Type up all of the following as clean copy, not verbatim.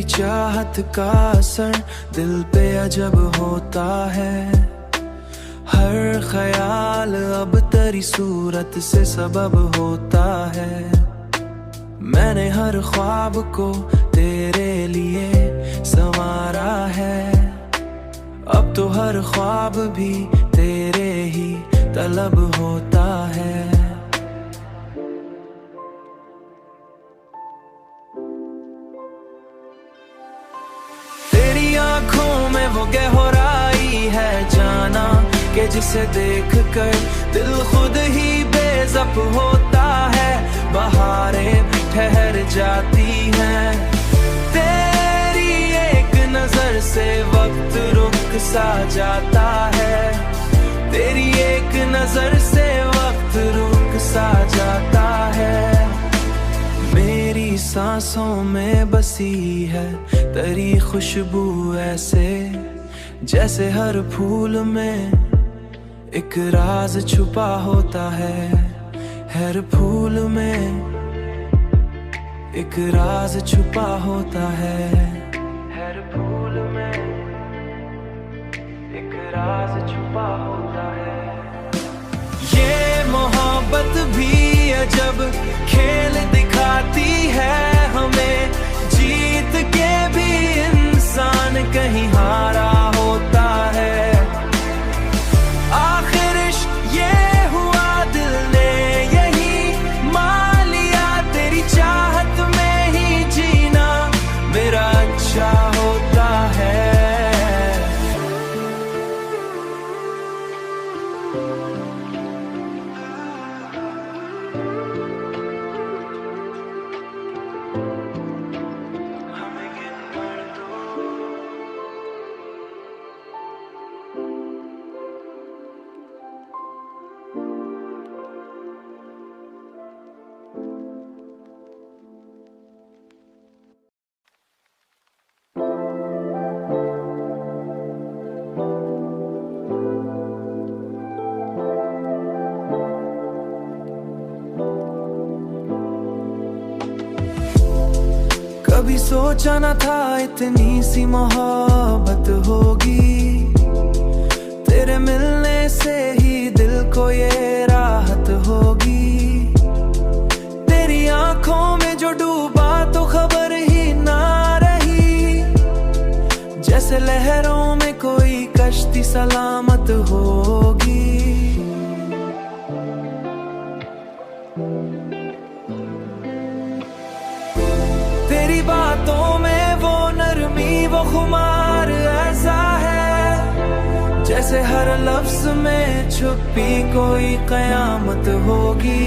तेरी चाहत का असर दिल पे अजब होता है। हर ख्याल अब तेरी सूरत से सबब होता है। मैंने हर ख्वाब को तेरे लिए संवारा है। अब तो हर ख्वाब भी तेरे ही तलब होता है। तेरी आंखों में वो गहराई है जाना, कि जिसे देख कर दिल खुद ही बेज़ब होता है। बहारें ठहर जाती हैं, तेरी एक नजर से वक्त रुक सा जाता है। तेरी एक नजर से वक्त रुक सा जाता है। मेरी सांसों में बसी है तेरी खुशबू ऐसे, जैसे हर फूल में एक राज छुपा होता है। हर फूल में एक राज छुपा होता है। हर फूल में एक राज छुपा होता है। ये मोहब्बत भी अजब खेल दिखाती है हमें। जीत के भी इंसान कहीं हारा होता है। आखिर ये हुआ दिल ने यही मान लिया, तेरी चाहत में ही जीना मेरा अच्छा होता है। कभी सोचा न था इतनी सी मोहब्बत होगी। तेरे मिलने से ही दिल को ये राहत होगी। तेरी आंखों में जो डूबा तो खबर ही ना रही, जैसे लहरों में कोई कश्ती सलामत होगी। तेरी बातों में वो नरमी वो खुमार ऐसा है, जैसे हर लफ्ज में छुपी कोई कयामत होगी।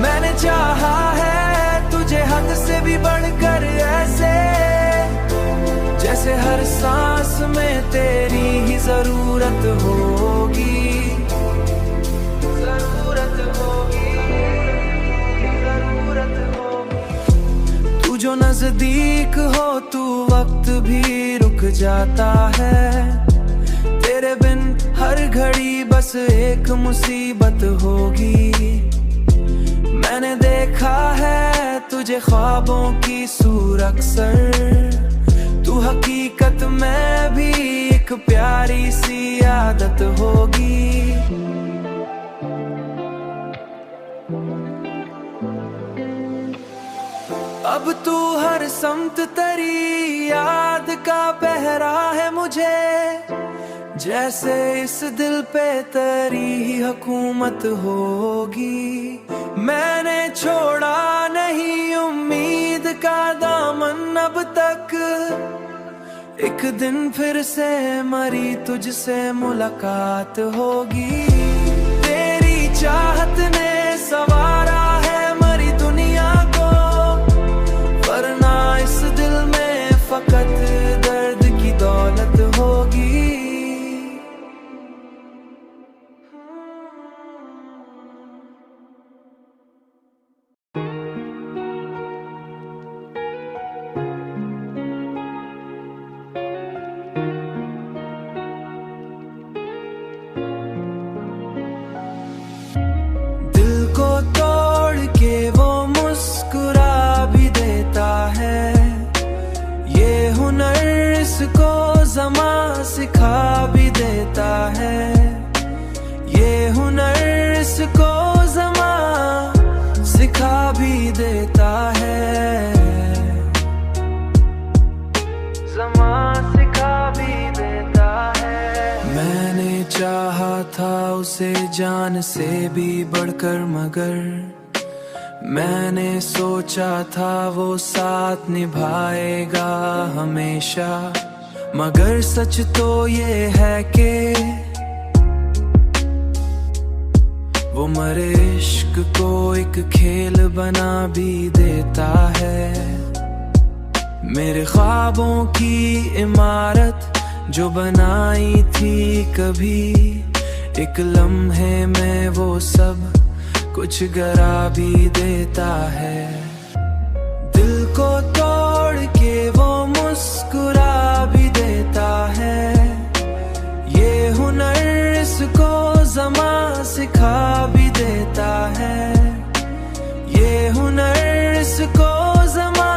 मैंने चाहा है तुझे हद से भी बढ़कर ऐसे, जैसे हर सांस में तेरी ही जरूरत होगी। जो नजदीक हो तू वक्त भी रुक जाता है। तेरे बिन हर घड़ी बस एक मुसीबत होगी। मैंने देखा है तुझे ख्वाबों की सूर अक्सर, तू हकीकत में भी एक प्यारी सी आदत होगी। अब तू हर समत तेरी याद का पहरा है मुझे, जैसे इस दिल पे तेरी ही हुकूमत होगी। मैंने छोड़ा नहीं उम्मीद का दामन अब तक, एक दिन फिर से मरी तुझसे मुलाकात होगी। तेरी चाहत ने सवारा है मरी दुनिया को, वरना इस दिल में फकत दर्द की दौलत होगी। दिल को तोड़ के वो मुस्कुरा भी देता है, हुनर इसको ज़मा सिखा भी देता है, ये हुनर इसको ज़मा सिखा भी देता है, ज़मा सिखा भी देता है। मैंने चाहा था उसे जान से भी बढ़कर, मगर मैंने सोचा था वो साथ निभाएगा हमेशा। मगर सच तो ये है कि वो मरे इश्क को एक खेल बना भी देता है। मेरे ख्वाबों की इमारत जो बनाई थी कभी, एक लम्हे में वो सब कुछ गिरा भी देता है। दिल को तोड़ के वो मुस्कुरा भी देता है, ये हुनर इसको ज़मा सिखा भी देता है, ये हुनर इसको ज़मा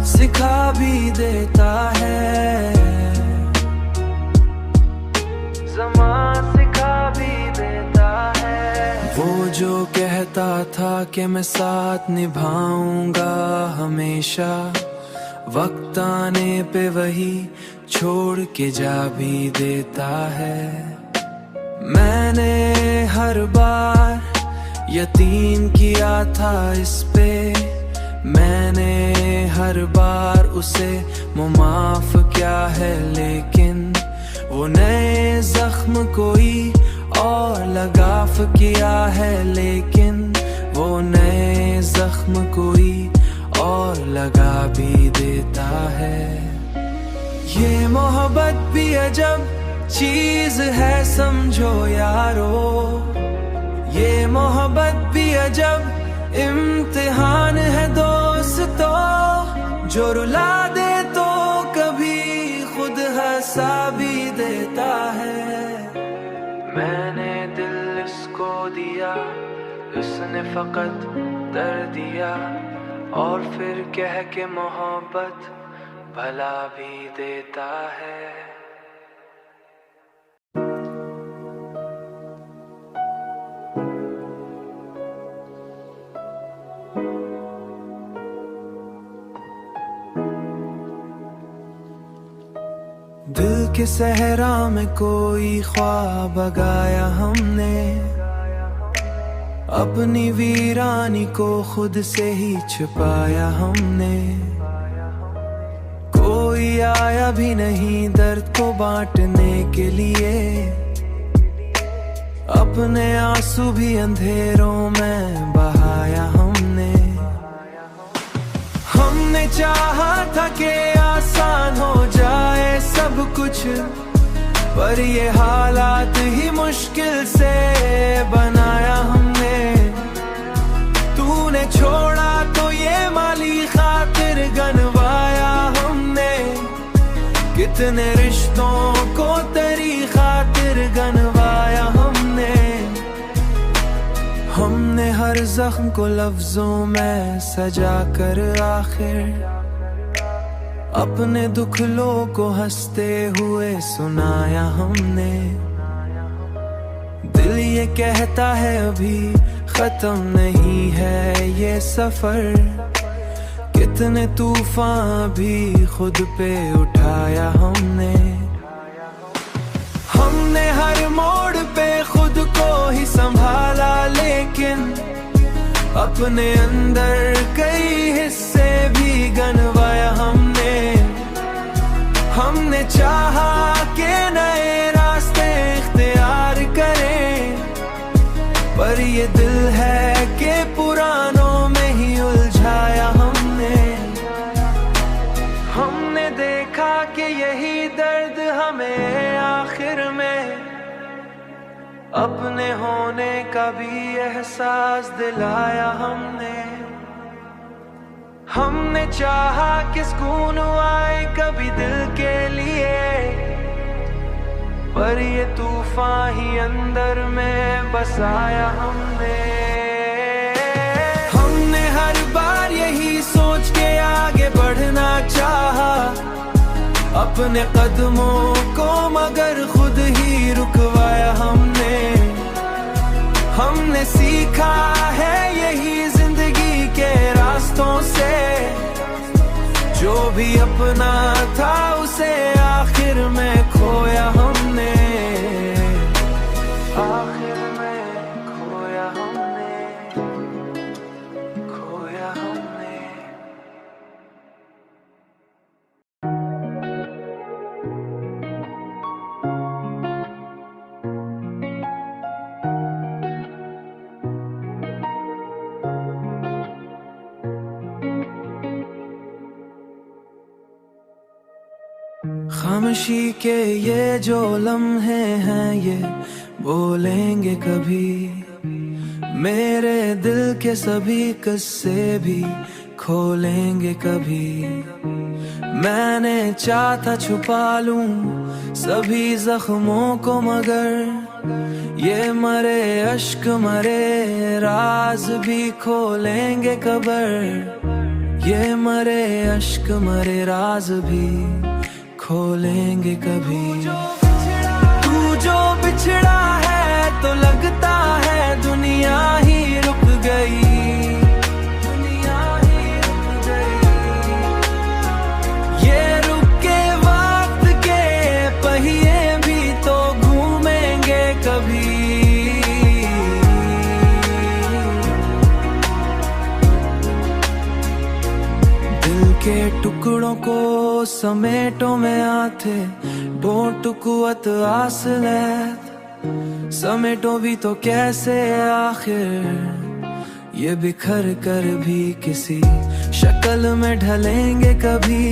सिखा भी देता है, ज़मा सिखा भी देता है। वो जो कहता था कि मैं साथ निभाऊंगा हमेशा, वक्त आने पे वही छोड़ के जा भी देता है। मैंने हर बार यकीन किया था इस पे, मैंने हर बार उसे मुआफ किया है, लेकिन वो नए जख्म कोई और लगाफ किया है, लेकिन वो नए जख्म कोई और लगा भी देता है। ये मोहब्बत भी अजब चीज है समझो यारो, ये मोहब्बत भी अजब इम्तिहान है दोस्तों, जो रुला दे तो कभी खुद हंसा भी देता है। मैंने दिल इसको दिया, उसने फकत दर्द दिया, और फिर कह के मोहब्बत भला भी देता है। दिल के सहरा में कोई ख्वाब गाया हमने, अपनी वीरानी को खुद से ही छुपाया हमने। कोई आया भी नहीं दर्द को बांटने के लिए, अपने आंसू भी अंधेरों में बहाया हमने। हमने चाहा था कि आसान हो जाए सब कुछ, पर ये हालात ही मुश्किल से बनाया हमने। तूने छोड़ा तो ये माली खातिर गनवाया हमने, कितने रिश्तों को तेरी खातिर गनवाया हमने। हमने हर जख्म को लफ्जों में सजा कर आखिर अपने दुखलों को हंसते हुए सुनाया हमने। दिल ये कहता है अभी खत्म नहीं है ये सफर, कितने तूफान भी खुद पे उठाया हमने। हमने हर मोड़ पे खुद को ही संभाला, लेकिन अपने अंदर कई हिस्से भी गनवाया हमने। हमने चाहा कि नए रास्ते इख्तियार करें, पर ये दिल है कि पुरानों में ही उलझाया हमने। हमने देखा कि यही दर्द हमें आखिर में अपने होने का भी एहसास दिलाया हमने। हमने चाहा कि सुकून आए कभी दिल के लिए, पर ये तूफान ही अंदर में बसाया हमने। हमने हर बार यही सोच के आगे बढ़ना चाहा, अपने कदमों को मगर खुद ही रुकवाया हमने सीखा है यही जिंदगी के रास्तों से, जो भी अपना था उसे आखिर में खोया हमने, आखिर में खोया हमने। खामोशी के ये जो लम्हे हैं ये बोलेंगे कभी, मेरे दिल के सभी किस्से भी खोलेंगे कभी। मैंने चाहा छुपा लूं सभी जख्मों को मगर ये मरे अश्क मरे राज भी खोलेंगे कबर, ये मरे अश्क मरे राज भी खोलेंगे कभी। तू जो बिछड़ा है तो लगता है दुनिया ही रुक गई, दुनिया ही रुक गई। ये रुके वक्त के पहिए भी तो घूमेंगे कभी। के टुकड़ों को समेटो में आते डोंट कुवत आसलैत, समेटो भी तो कैसे आखिर ये बिखर कर भी किसी शक्ल में ढलेंगे कभी,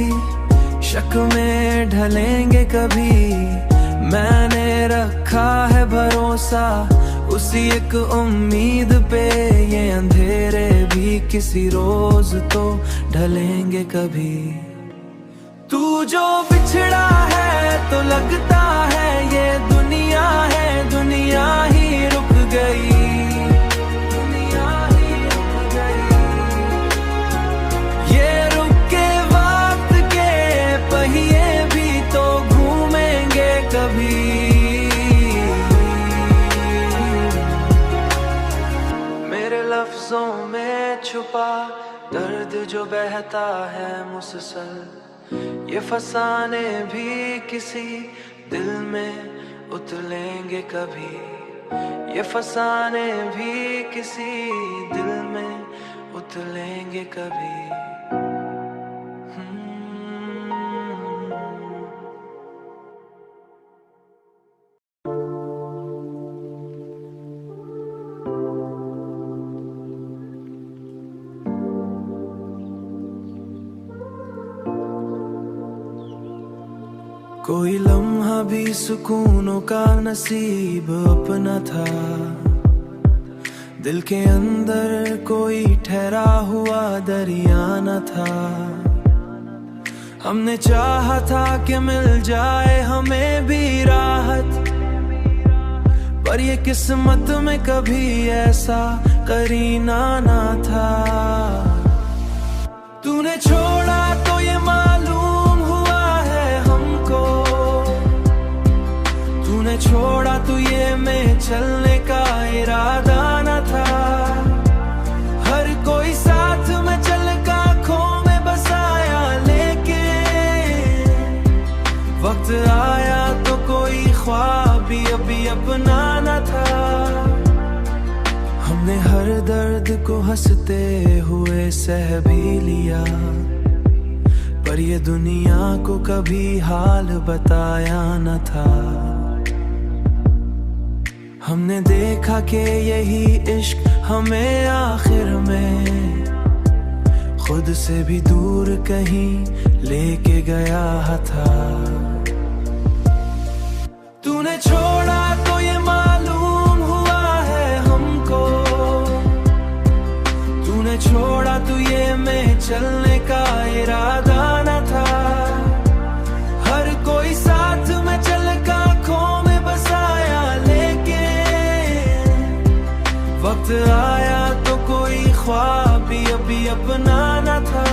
शक में ढलेंगे कभी। मैंने रखा है भरोसा उसी एक उम्मीद पे, ये अंधेरे भी किसी रोज तो ढलेंगे कभी। तू जो बिछड़ा है तो लगता है ये दुनिया है, दुनिया ही रुक गई, दुनिया ही रुक गई। ये रुके वक्त के पहिए भी तो घूमेंगे कभी। लफ्जों में छुपा दर्द जो बहता है मुसलसल, ये फसाने भी किसी दिल में उतलेंगे कभी, ये फसाने भी किसी दिल में उतलेंगे कभी। कोई लम्हा भी सुकूनों का नसीब अपना था, दिल के अंदर कोई ठहरा हुआ दरिया न था। हमने चाहा था कि मिल जाए हमें भी राहत, पर ये किस्मत में कभी ऐसा करीना ना था। तूने छोड़ा तो ये मालूम हुआ है हमको, तूने छोड़ा तो ये में चलने का इरादा न था। हर कोई साथ में चल का खो में बसाया, लेके वक्त आया तो कोई ख्वाब भी अभी अपना न था। हमने हर दर्द को हंसते हुए सह भी लिया, पर ये दुनिया को कभी हाल बताया न था। हमने देखा कि यही इश्क हमें आखिर में खुद से भी दूर कहीं लेके गया था। तूने छोड़ा तो ये मालूम हुआ है हमको, तूने छोड़ा तो ये में चलने का इरादा न था। हर कोई साथ में चल का खो में बसाया, लेके वक्त आया तो कोई ख्वाब भी अभी अपना न था।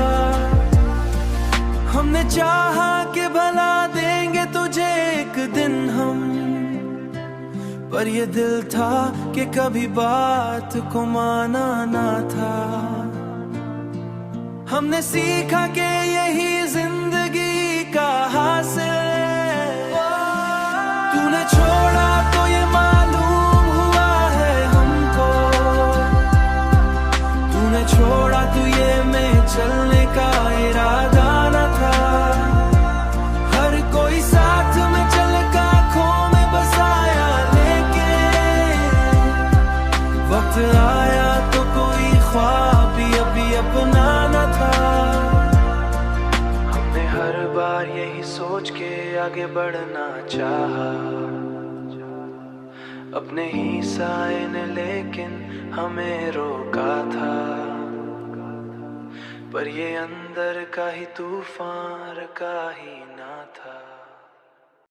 हमने चाहा कि भला दे पर ये दिल था कि कभी बात को माना ना था। हमने सीखा कि यही जिंदगी का हासिल। तूने छोड़ा तो ये मालूम हुआ है हमको, तूने छोड़ा तो ये में चलने का इरादा न था। हर कोई साथ में चल का खो में बसाया, लेकिन वक्त आया तो कोई ख्वाब भी अभी अपना न था। हमने हर बार यही सोच के आगे बढ़ना चाहा, अपने ही साए ने लेकिन हमें रोका था। पर ये अंदर का ही तूफान का ही ना था।